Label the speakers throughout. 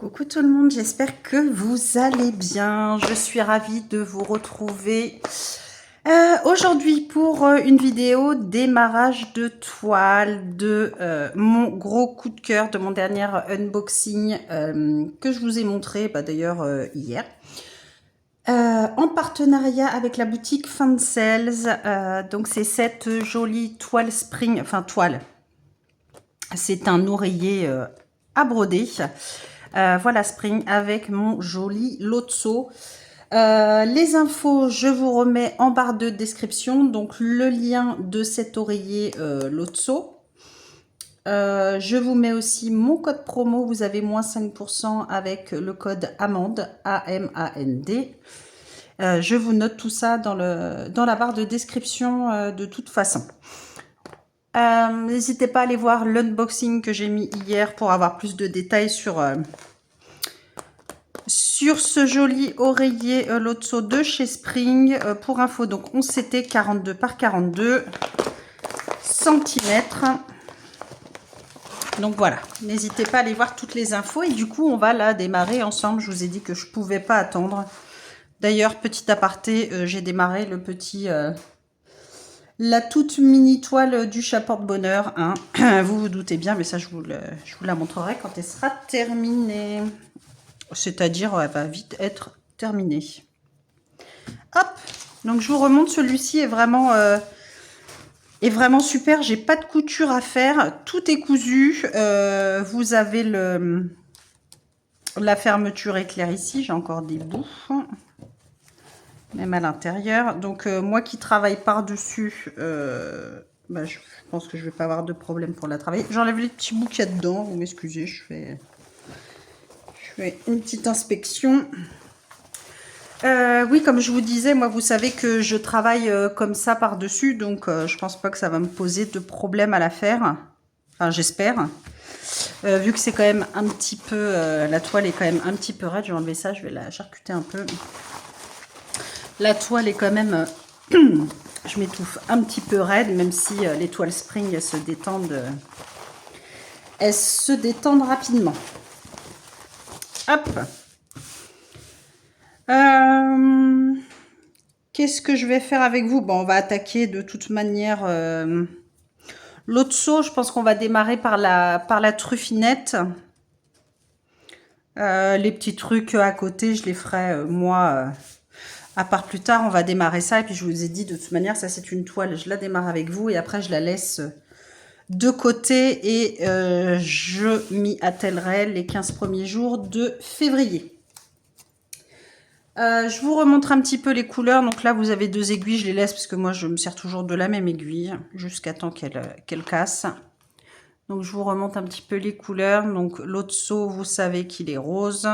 Speaker 1: Coucou tout le monde, j'espère que vous allez bien. Je suis ravie de vous retrouver aujourd'hui pour une vidéo démarrage de toile de mon gros coup de cœur de mon dernier unboxing que je vous ai montré d'ailleurs hier. En partenariat avec la boutique Fan Sales. Donc c'est cette jolie toile spring, enfin toile. C'est un oreiller à broder. Voilà, spring avec mon joli Lotso. Les infos, je vous remets en barre de description. Donc, le lien de cet oreiller Lotso. Je vous mets aussi mon code promo. Vous avez moins 5% avec le code AMANDE, A-M-A-N-D. Je vous note tout ça dans la barre de description de toute façon. N'hésitez pas à aller voir l'unboxing que j'ai mis hier pour avoir plus de détails sur ce joli oreiller Lotso de chez Spring. Pour info, donc 11 CT 42 par 42 cm. Donc voilà, n'hésitez pas à aller voir toutes les infos. Et du coup, on va la démarrer ensemble. Je vous ai dit que je ne pouvais pas attendre. D'ailleurs, petit aparté, j'ai démarré le petit... la toute mini toile du chat porte-bonheur. Hein. Vous vous doutez bien, mais ça, je vous la montrerai quand elle sera terminée. C'est-à-dire, elle va vite être terminée. Hop, donc je vous remonte. Celui-ci est vraiment super. J'ai pas de couture à faire. Tout est cousu. Vous avez la fermeture éclair ici. J'ai encore des bouts. Même à l'intérieur. Donc, moi qui travaille par-dessus, je pense que je vais pas avoir de problème pour la travailler. J'enlève les petits bouts qu'il y a dedans. Vous m'excusez, je fais une petite inspection. Oui, comme je vous disais, moi, vous savez que je travaille comme ça par-dessus. Donc, je pense pas que ça va me poser de problème à la faire. Enfin, j'espère. Vu que c'est quand même un petit peu... la toile est quand même un petit peu raide. Je vais enlever ça, je vais la charcuter un peu. La toile est quand même, je m'étouffe, un petit peu raide, même si les toiles spring, elles se détendent rapidement. Hop. Qu'est-ce que je vais faire avec vous? Bon, on va attaquer de toute manière Lotso. Je pense qu'on va démarrer par la truffinette. Les petits trucs à côté, je les ferai moi... à part plus tard, on va démarrer ça. Et puis, je vous ai dit, de toute manière, ça, c'est une toile. Je la démarre avec vous. Et après, je la laisse de côté. Et je m'y attellerai les 15 premiers jours de février. Je vous remontre un petit peu les couleurs. Donc là, vous avez deux aiguilles. Je les laisse parce que moi, je me sers toujours de la même aiguille. Jusqu'à temps qu'elle casse. Donc, je vous remonte un petit peu les couleurs. Donc, Lotso, vous savez qu'il est rose.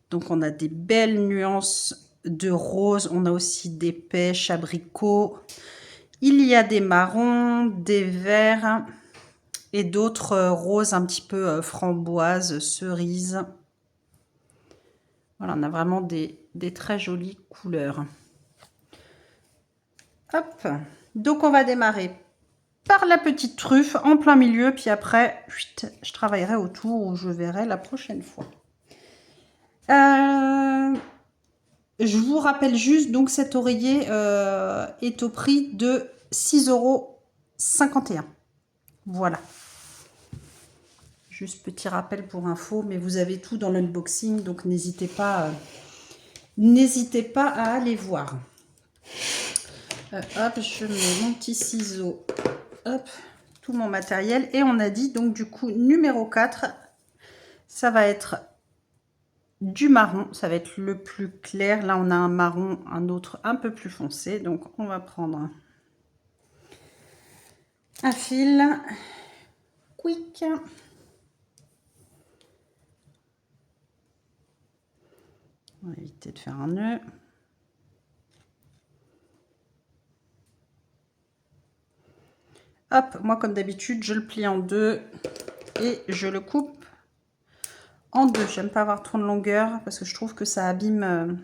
Speaker 1: Donc, on a des belles nuances de rose. On a aussi des pêches, abricots. Il y a des marrons, des verts et d'autres roses un petit peu framboises, cerises. Voilà, on a vraiment des très jolies couleurs. Hop. Donc, on va démarrer par la petite truffe en plein milieu. Puis après, je travaillerai autour ou je verrai la prochaine fois. Je vous rappelle juste, donc cet oreiller est au prix de 6,51 €. Voilà. Juste petit rappel pour info, mais vous avez tout dans l'unboxing, donc n'hésitez pas à aller voir. Hop, je mets mon petit ciseau, hop, tout mon matériel. Et on a dit donc du coup numéro 4, ça va être du marron, ça va être le plus clair. Là, on a un marron, un autre un peu plus foncé. Donc, on va prendre un fil quick. On va éviter de faire un nœud. Hop, moi, comme d'habitude, je le plie en deux et je le coupe en deux. J'aime pas avoir trop de longueur parce que je trouve que ça abîme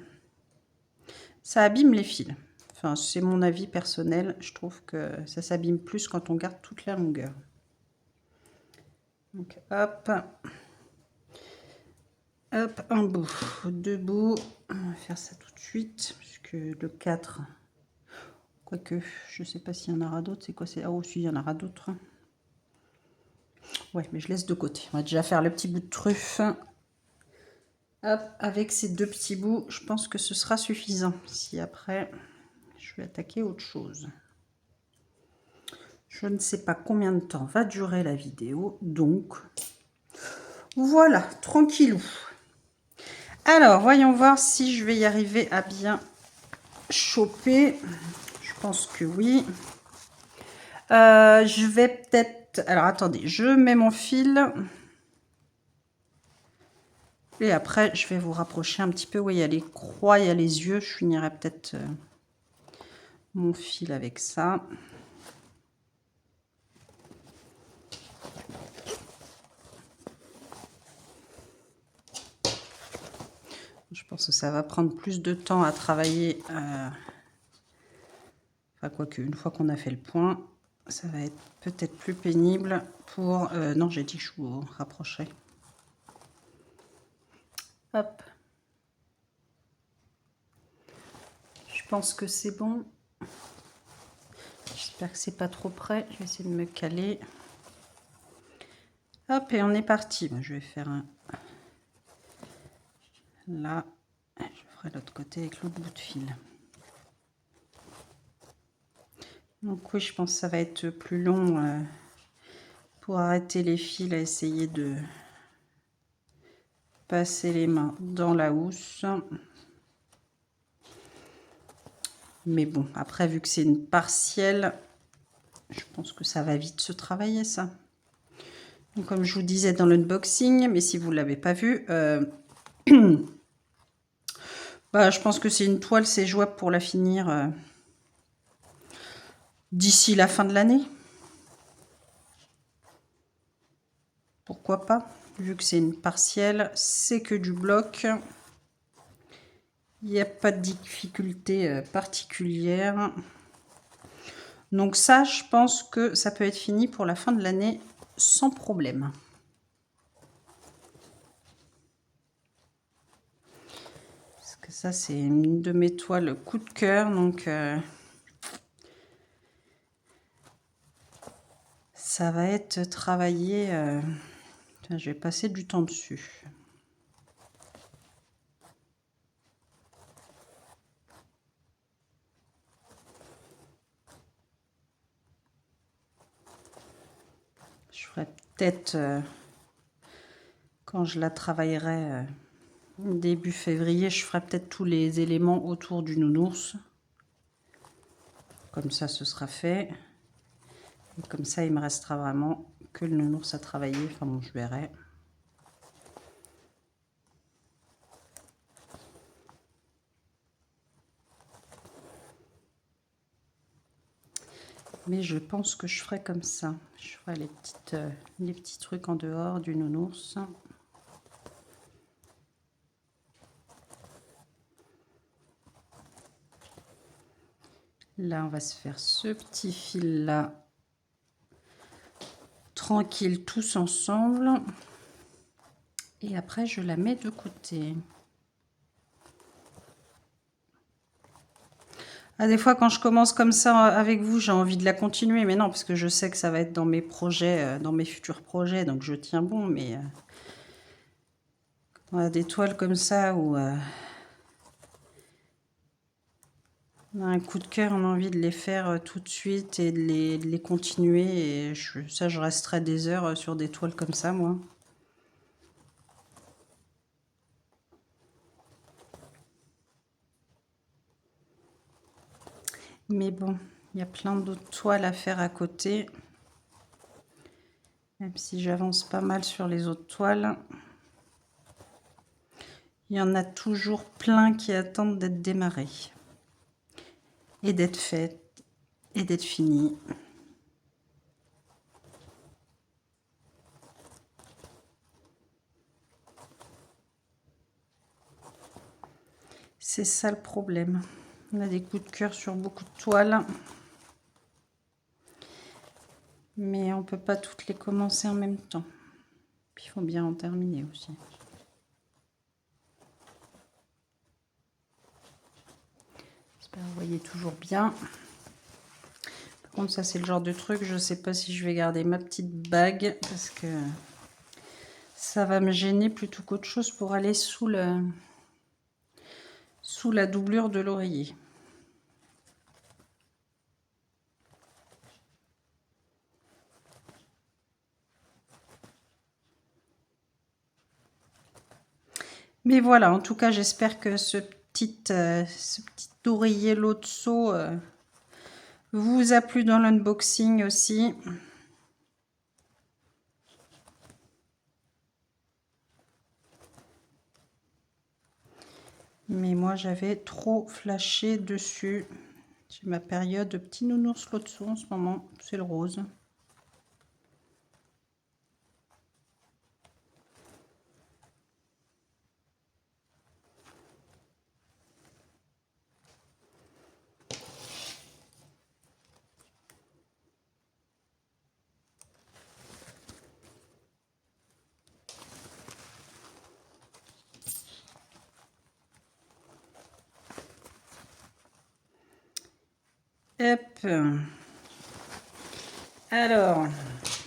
Speaker 1: les fils. Enfin, c'est mon avis personnel. Je trouve que ça s'abîme plus quand on garde toute la longueur. Donc, hop. Hop, un bout, deux bouts. On va faire ça tout de suite, puisque le 4, quoique, je sais pas s'il y en aura d'autres. C'est quoi? C'est ah, aussi, il y en aura d'autres. Ouais, mais je laisse de côté. On va déjà faire le petit bout de truffe. Hop, avec ces deux petits bouts, je pense que ce sera suffisant. Si après, je vais attaquer autre chose. Je ne sais pas combien de temps va durer la vidéo, donc voilà, tranquillou. Alors, voyons voir si je vais y arriver à bien choper. Je pense que oui. Je vais peut-être... Alors, attendez, je mets mon fil. Et après, je vais vous rapprocher un petit peu. Oui, il y a les croix, il y a les yeux. Je finirai peut-être mon fil avec ça. Je pense que ça va prendre plus de temps à travailler. Enfin, quoique, une fois qu'on a fait le point, ça va être peut-être plus pénible pour... non, j'ai dit que je vous rapprocherai. Hop. Je pense que c'est bon. J'espère que c'est pas trop près. Je vais essayer de me caler. Hop, et on est parti. Je vais faire un... Là. Je ferai l'autre côté avec l'autre bout de fil. Donc oui, je pense que ça va être plus long pour arrêter les fils, à essayer de passer les mains dans la housse. Mais bon, après, vu que c'est une partielle, je pense que ça va vite se travailler, ça. Donc, comme je vous disais dans l'unboxing, mais si vous ne l'avez pas vu, bah, je pense que c'est une toile, c'est jouable pour la finir d'ici la fin de l'année. Pourquoi pas? Vu que c'est une partielle, c'est que du bloc. Il n'y a pas de difficulté particulière. Donc ça, je pense que ça peut être fini pour la fin de l'année sans problème. Parce que ça, c'est une de mes toiles coup de cœur. Donc ça va être travaillé. Je vais passer du temps dessus. Je ferai peut-être, quand je la travaillerai début février, je ferai peut-être tous les éléments autour du nounours. Comme ça, ce sera fait. Et comme ça, il me restera vraiment que le nounours à travailler. Enfin bon, je verrai. Mais je pense que je ferai comme ça. Je ferai les petits trucs en dehors du nounours. Là, on va se faire ce petit fil-là. Tranquille, tous ensemble. Et après, je la mets de côté. Ah, des fois, quand je commence comme ça avec vous, j'ai envie de la continuer. Mais non, parce que je sais que ça va être dans mes projets, dans mes futurs projets. Donc, je tiens bon. Mais on a des toiles comme ça où on a un coup de cœur, on a envie de les faire tout de suite et de les continuer. Et ça, je resterai des heures sur des toiles comme ça, moi. Mais bon, il y a plein d'autres toiles à faire à côté. Même si j'avance pas mal sur les autres toiles. Il y en a toujours plein qui attendent d'être démarrées. Et d'être faites. Et d'être finies. C'est ça le problème. On a des coups de cœur sur beaucoup de toiles. Mais on ne peut pas toutes les commencer en même temps. Puis il faut bien en terminer aussi. Vous voyez toujours bien. Par contre, ça c'est le genre de truc, je ne sais pas si je vais garder ma petite bague parce que ça va me gêner plutôt qu'autre chose pour aller sous la doublure de l'oreiller. Mais voilà, en tout cas, j'espère que ce petit oreiller Lotso vous a plu dans l'unboxing aussi. Mais moi, j'avais trop flashé dessus. C'est ma période de petit nounours Lotso en ce moment. C'est le rose. Hop. Alors,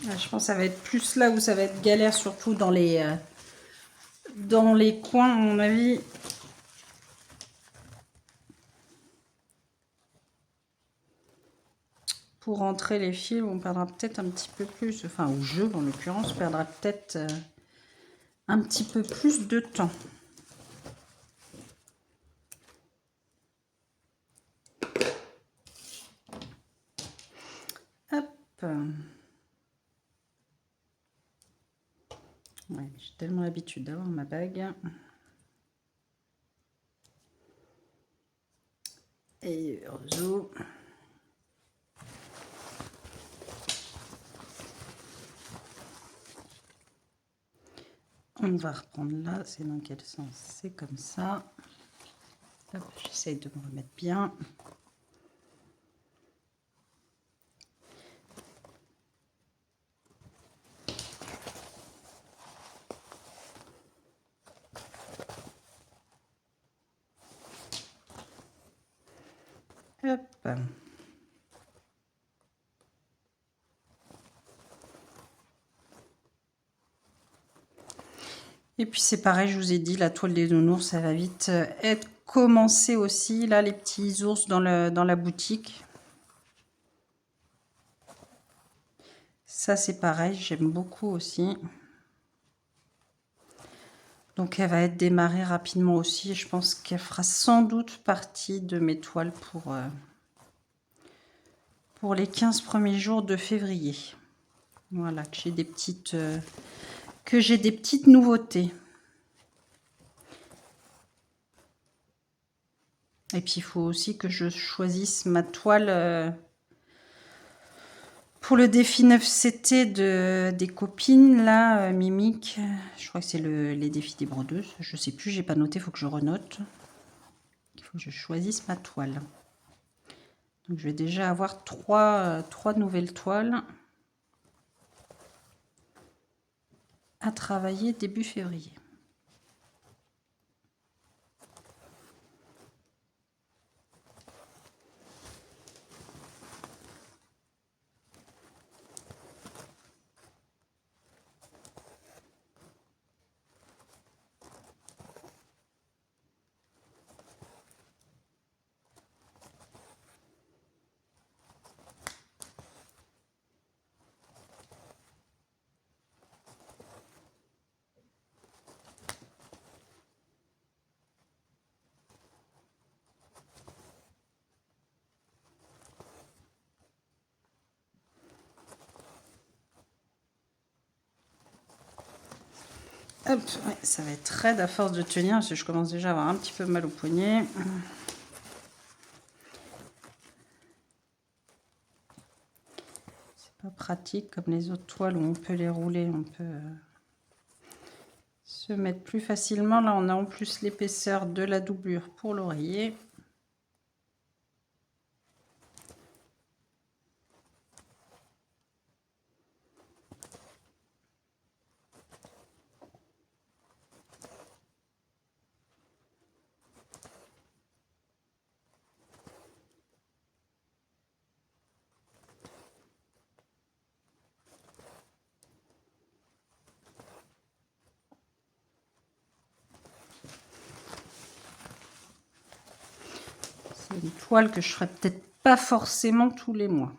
Speaker 1: je pense que ça va être plus là où ça va être galère, surtout dans les coins, à mon avis. Pour rentrer les fils, on perdra peut-être un petit peu plus, enfin, au jeu, en l'occurrence, perdra peut-être un petit peu plus de temps. Hop. Ouais, j'ai tellement l'habitude d'avoir ma bague. Et roseau. On va reprendre là. C'est dans quel sens? C'est comme ça. J'essaye de me remettre bien. Hop. Et puis c'est pareil, je vous ai dit, la toile des nounours, ça va vite être commencé aussi. Là, les petits ours dans la boutique. Ça, c'est pareil, j'aime beaucoup aussi. Donc, elle va être démarrée rapidement aussi. Je pense qu'elle fera sans doute partie de mes toiles pour les 15 premiers jours de février. Voilà, que j'ai des petites nouveautés. Et puis, il faut aussi que je choisisse ma toile pour le défi 9CT des copines, là, Mimique. Je crois que c'est les défis des brodeuses. Je sais plus, j'ai pas noté, il faut que je renote. Il faut que je choisisse ma toile. Donc, je vais déjà avoir trois nouvelles toiles à travailler début février. Hop, ouais, ça va être raide à force de tenir parce que je commence déjà à avoir un petit peu mal au poignet. C'est pas pratique comme les autres toiles où on peut les rouler, on peut se mettre plus facilement. Là, on a en plus l'épaisseur de la doublure pour l'oreiller. une toile que je ferai peut-être pas forcément tous les mois.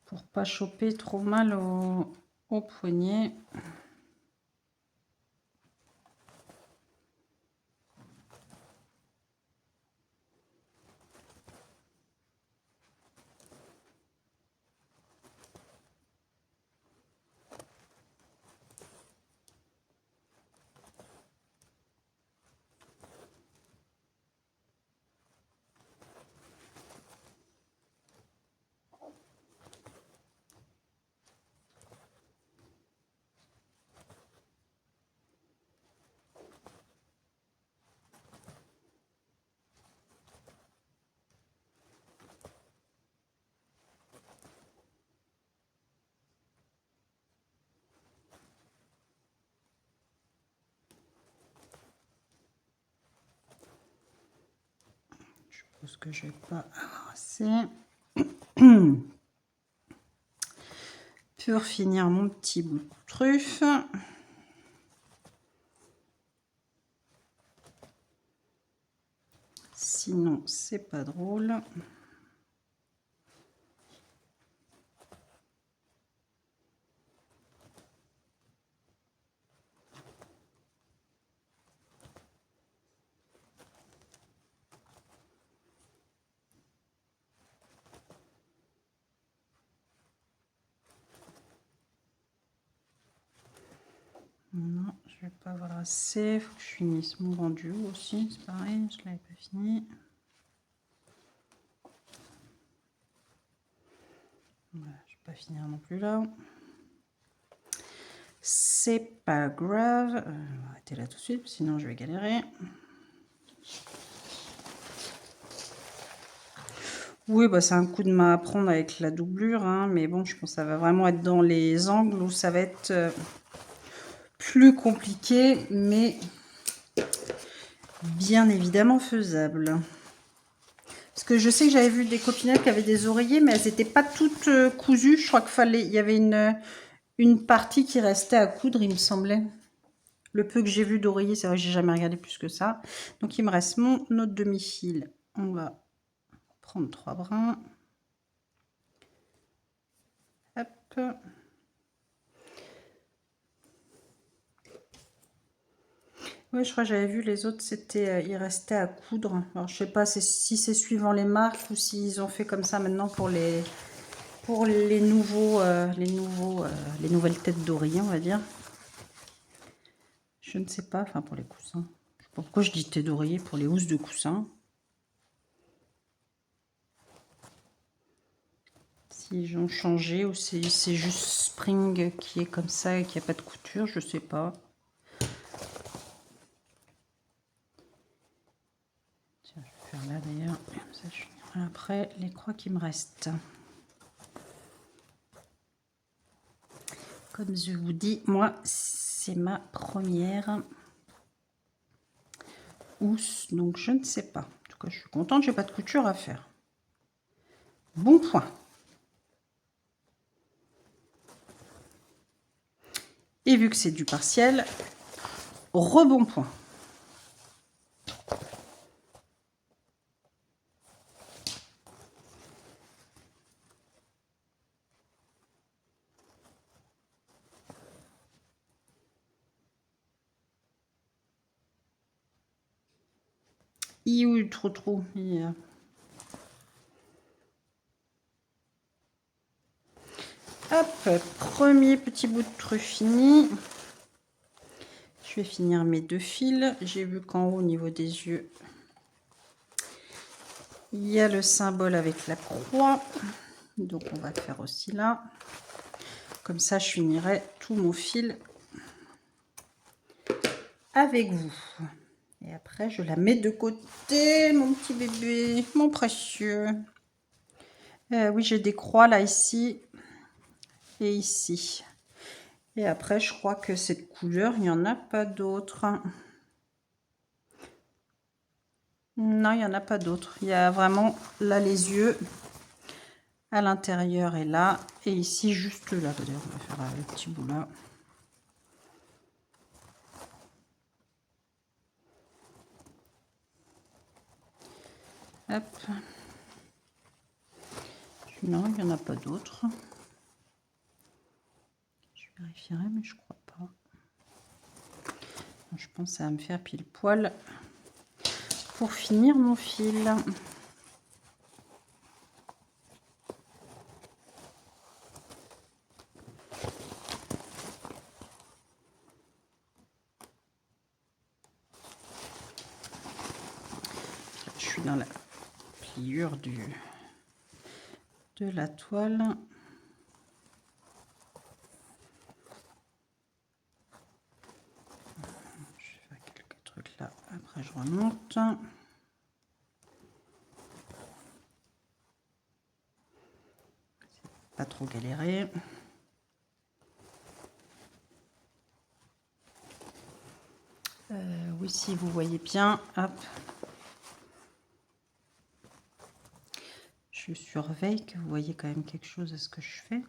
Speaker 1: Pour pas choper trop mal au poignet. Je pense que je vais pas avoir assez. Pour finir mon petit bout de truffe. Sinon, c'est pas drôle. Non, je vais pas avoir assez. Il faut que je finisse mon rendu aussi. C'est pareil, je l'avais pas fini. Voilà, je vais pas finir non plus là. C'est pas grave. On va arrêter là tout de suite, sinon je vais galérer. Oui, bah c'est un coup de main à prendre avec la doublure, hein, mais bon, je pense que ça va vraiment être dans les angles où ça va être plus compliqué, mais bien évidemment faisable. Parce que je sais que j'avais vu des copinettes qui avaient des oreillers, mais elles n'étaient pas toutes cousues. Je crois il y avait une partie qui restait à coudre, il me semblait. Le peu que j'ai vu d'oreiller, c'est vrai que j'ai jamais regardé plus que ça. Donc il me reste notre demi-fil. On va prendre 3 brins. Hop. Oui, je crois que j'avais vu les autres, c'était, il restait à coudre. Alors je sais pas si c'est suivant les marques ou s'ils ont fait comme ça maintenant pour les les nouvelles têtes d'oreiller, on va dire. Je ne sais pas, enfin pour les coussins. Je sais pas pourquoi je dis tête d'oreiller pour les housses de coussins. S'ils ont changé ou si c'est juste Spring qui est comme ça et qu'il n'y a pas de couture, je sais pas. Tiens, je vais faire là d'ailleurs, comme ça je finirai après les croix qui me restent. Comme je vous dis, moi c'est ma première housse, donc je ne sais pas. En tout cas, je suis contente, j'ai pas de couture à faire. Bon point. Et vu que c'est du partiel, rebon point. Trop. Hop, premier petit bout de truffe fini. Je vais finir mes 2 fils. J'ai vu qu'en haut, au niveau des yeux, il y a le symbole avec la croix. Donc, on va faire aussi là. Comme ça, je finirai tout mon fil avec vous. Et après, je la mets de côté, mon petit bébé, mon précieux. Oui, j'ai des croix là, ici et ici. Et après, je crois que cette couleur, il n'y en a pas d'autres. Non, il n'y en a pas d'autres. Il y a vraiment là les yeux à l'intérieur et là. Et ici, juste là. D'ailleurs, on va faire le petit bout là. Hop. Non, il n'y en a pas d'autres. Je vérifierai, mais je crois pas. Je pense que ça va me faire pile poil pour finir mon fil. Je suis dans la pliure de la toile. Je vais faire quelques trucs là, après je remonte. Pas trop galérer. Oui, si vous voyez bien, hop. Je surveille que vous voyez quand même quelque chose à ce que je fais.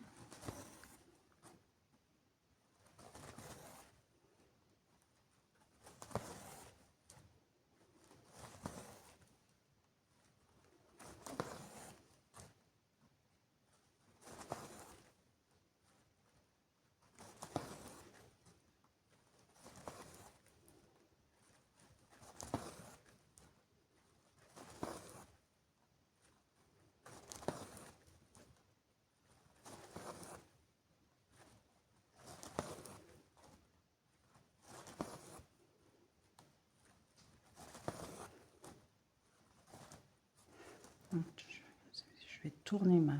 Speaker 1: Je vais tourner ma...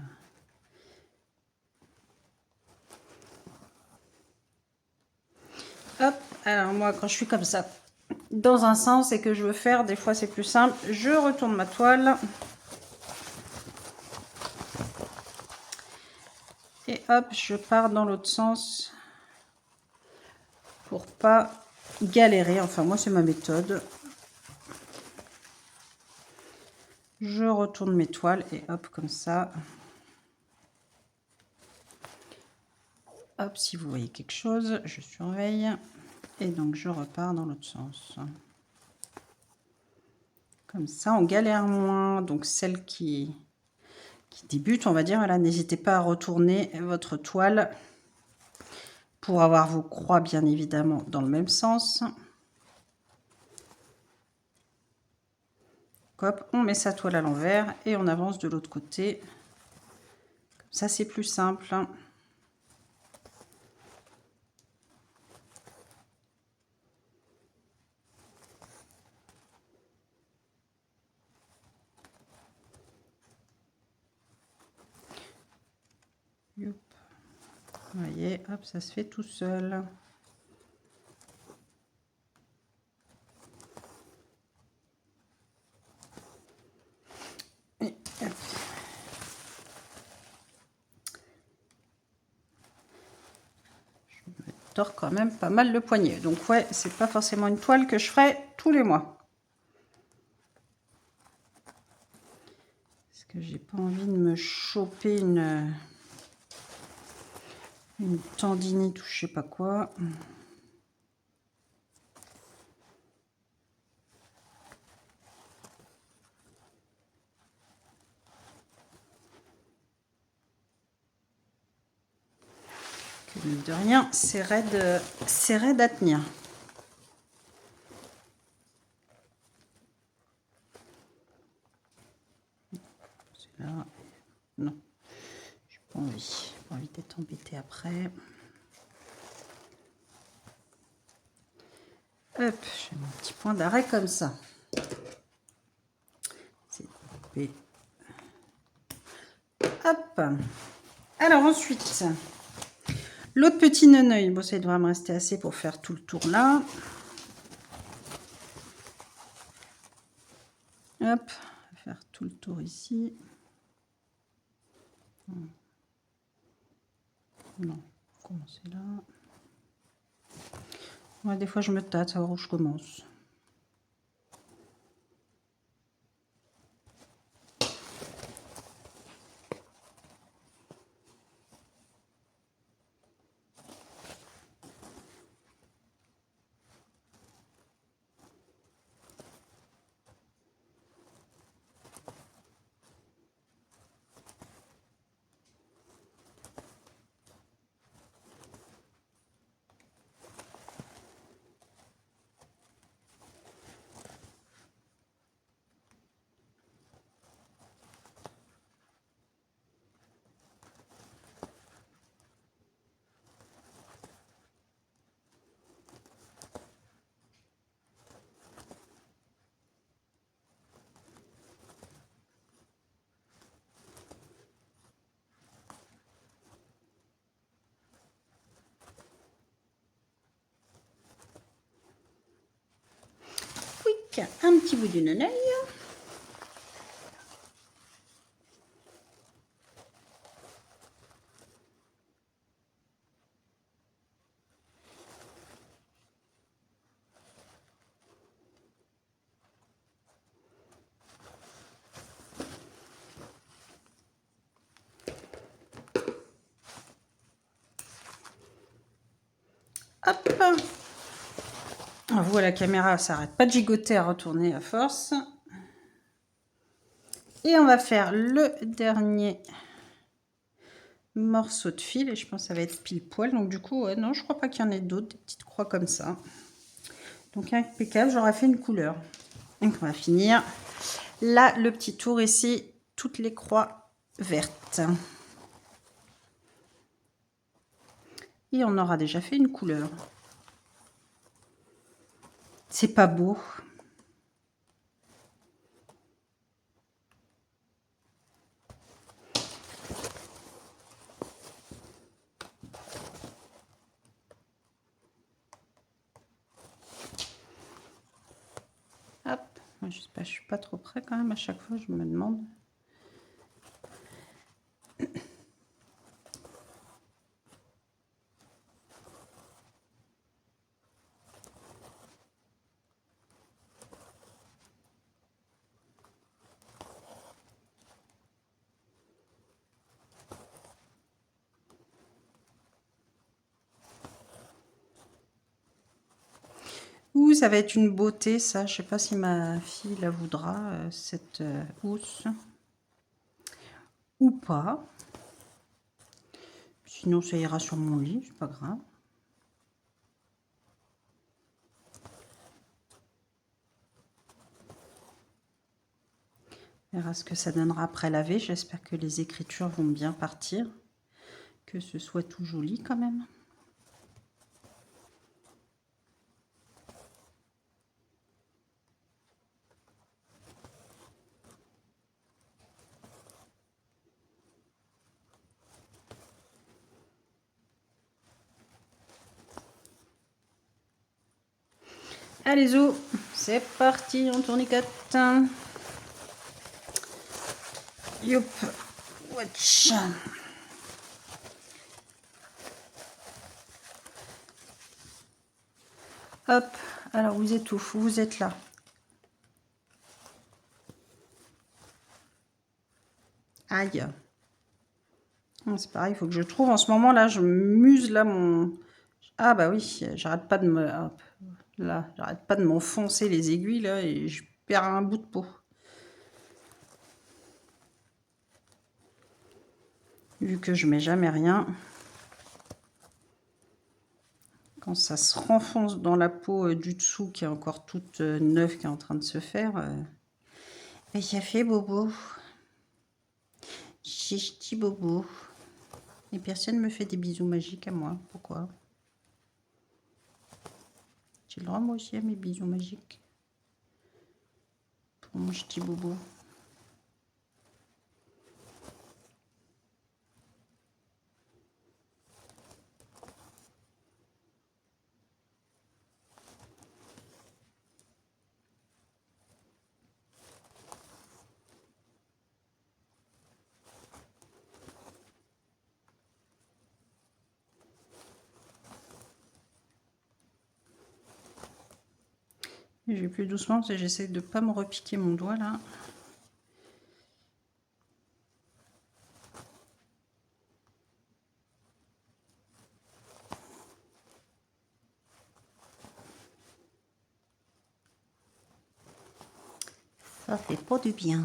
Speaker 1: Hop, alors moi quand je suis comme ça, dans un sens et que je veux faire, des fois c'est plus simple, je retourne ma toile. Et hop, je pars dans l'autre sens pour pas galérer. Enfin, moi, c'est ma méthode. Je retourne mes toiles et hop, comme ça. Hop, si vous voyez quelque chose, je surveille. Et donc, je repars dans l'autre sens. Comme ça, on galère moins. Donc, celle qui débute, on va dire, voilà, n'hésitez pas à retourner votre toile pour avoir vos croix, bien évidemment, dans le même sens. Hop, on met sa toile à l'envers et on avance de l'autre côté. Comme ça, c'est plus simple. Vous voyez, hop, ça se fait tout seul. Et hop. Je me tords quand même pas mal le poignet. Donc ouais, c'est pas forcément une toile que je ferai tous les mois. Parce que j'ai pas envie de me choper une tendinite ou je sais pas quoi. Que mine de rien, c'est raide à tenir. C'est là. Non, j'ai pas envie d'être embêtée après. Hop, j'ai mon petit point d'arrêt comme ça. C'est coupé. Hop. Alors ensuite, l'autre petit neneuil, bon, ça devrait me rester assez pour faire tout le tour là. Hop, on va faire tout le tour ici. Non, commencer là. Ouais, des fois je me tâte où je commence. un petit bout d'une œil. Hop. Vous, à la caméra, ça n'arrête pas de gigoter à retourner à force. Et on va faire le dernier morceau de fil. Et je pense que ça va être pile poil. Donc du coup, ouais, non, je crois pas qu'il y en ait d'autres. Des petites croix comme ça. Donc impeccable, j'aurais fait une couleur. Donc on va finir. Là, le petit tour ici, toutes les croix vertes. Et on aura déjà fait une couleur. C'est pas beau. Hop, je sais pas, je suis pas trop près quand même. À chaque fois, je me demande. Ouh, ça va être une beauté, ça. Je sais pas si ma fille la voudra, cette housse. Ou pas. Sinon, ça ira sur mon lit, c'est pas grave. On verra ce que ça donnera après laver. J'espère que les écritures vont bien partir. Que ce soit tout joli quand même. Allez, zou, c'est parti, on tournicote. Youp, watch. Hop, alors vous êtes où? Vous êtes là. Aïe. C'est pareil, il faut que je trouve en ce moment là, je muse là mon... Ah bah oui, j'arrête pas de me... Hop, là, j'arrête pas de m'enfoncer les aiguilles là et je perds un bout de peau. Vu que je mets jamais rien. Quand ça se renfonce dans la peau du dessous qui est encore toute neuve, qui est en train de se faire, et ça fait bobo. Chichi bobo. Et personne me fait des bisous magiques à moi. Pourquoi? J'ai le droit moi aussi à mes bisous magiques. Pour mon petit bobo. Je vais plus doucement parce que j'essaie de ne pas me repiquer mon doigt là. Ça fait pas du bien.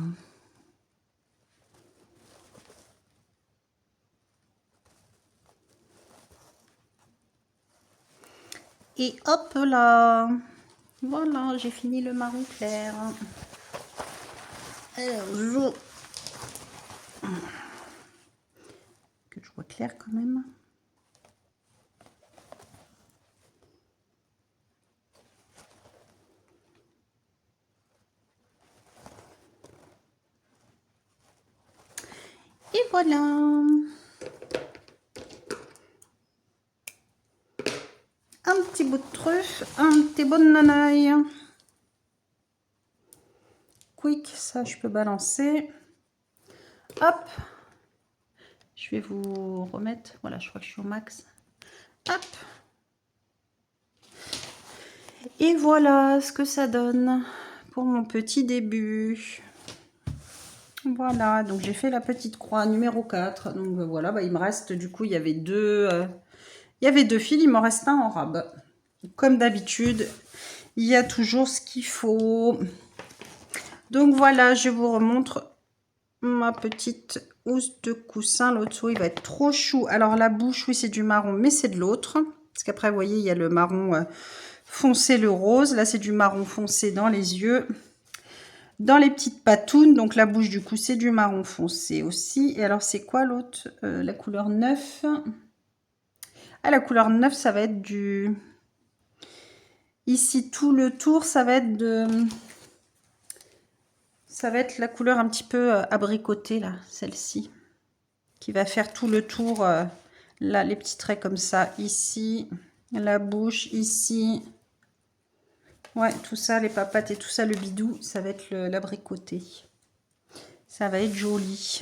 Speaker 1: Et hop là. Voilà, j'ai fini le marron clair. Alors, que je vois clair quand même. Et voilà. Un petit bout de truffe, un petit bout de nanaille. quick. Ça, je peux balancer. Hop. Je vais vous remettre. Voilà, je crois que je suis au max. Hop. Et voilà ce que ça donne pour mon petit début. Voilà, donc j'ai fait la petite croix numéro 4. Donc voilà, bah, il me reste, du coup, il y avait deux fils, il m'en reste un en rab. Comme d'habitude, il y a toujours ce qu'il faut. Donc voilà, je vous remontre ma petite housse de coussin. L'autre, il va être trop chou. Alors la bouche, oui, c'est du marron, mais c'est de l'autre. Parce qu'après, vous voyez, il y a le marron foncé, le rose. Là, c'est du marron foncé dans les yeux. Dans les petites patounes, donc la bouche, du coup, c'est du marron foncé aussi. Et alors, c'est quoi l'autre? La couleur 9. Ah, la couleur 9, ça va être du... Ici, tout le tour, ça va être de... Ça va être la couleur un petit peu abricotée, là, celle-ci. Qui va faire tout le tour, là, les petits traits comme ça, ici. La bouche, ici. Ouais, tout ça, les papates et tout ça, le bidou, ça va être l'abricoté. Ça va être joli.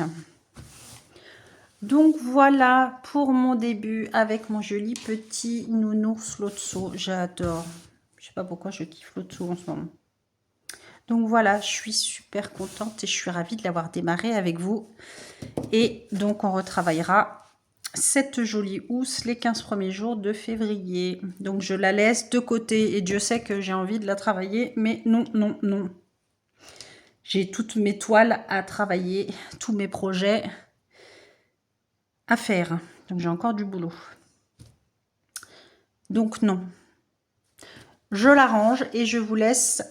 Speaker 1: Donc voilà pour mon début avec mon joli petit nounours Lotso. J'adore. Je sais pas pourquoi je kiffe Lotso en ce moment. Donc voilà, je suis super contente et je suis ravie de l'avoir démarré avec vous. Et donc on retravaillera cette jolie housse les 15 premiers jours de février. Donc je la laisse de côté et Dieu sait que j'ai envie de la travailler, mais non, non, non. J'ai toutes mes toiles à travailler, tous mes projets à faire. Donc j'ai encore du boulot. Donc non. Je l'arrange et je vous laisse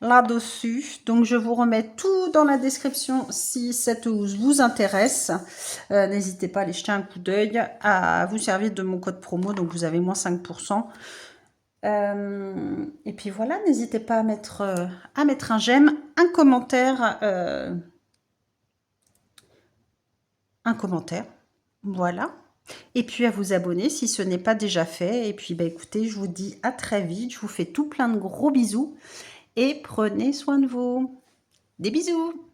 Speaker 1: là-dessus. Donc je vous remets tout dans la description si cette housse vous intéresse. N'hésitez pas à aller jeter un coup d'œil, à vous servir de mon code promo, donc vous avez moins 5%. Et puis voilà, n'hésitez pas à mettre un j'aime, un commentaire, voilà. Et puis à vous abonner si ce n'est pas déjà fait. Et puis bah écoutez, je vous dis à très vite, je vous fais tout plein de gros bisous. Et prenez soin de vous. Des bisous!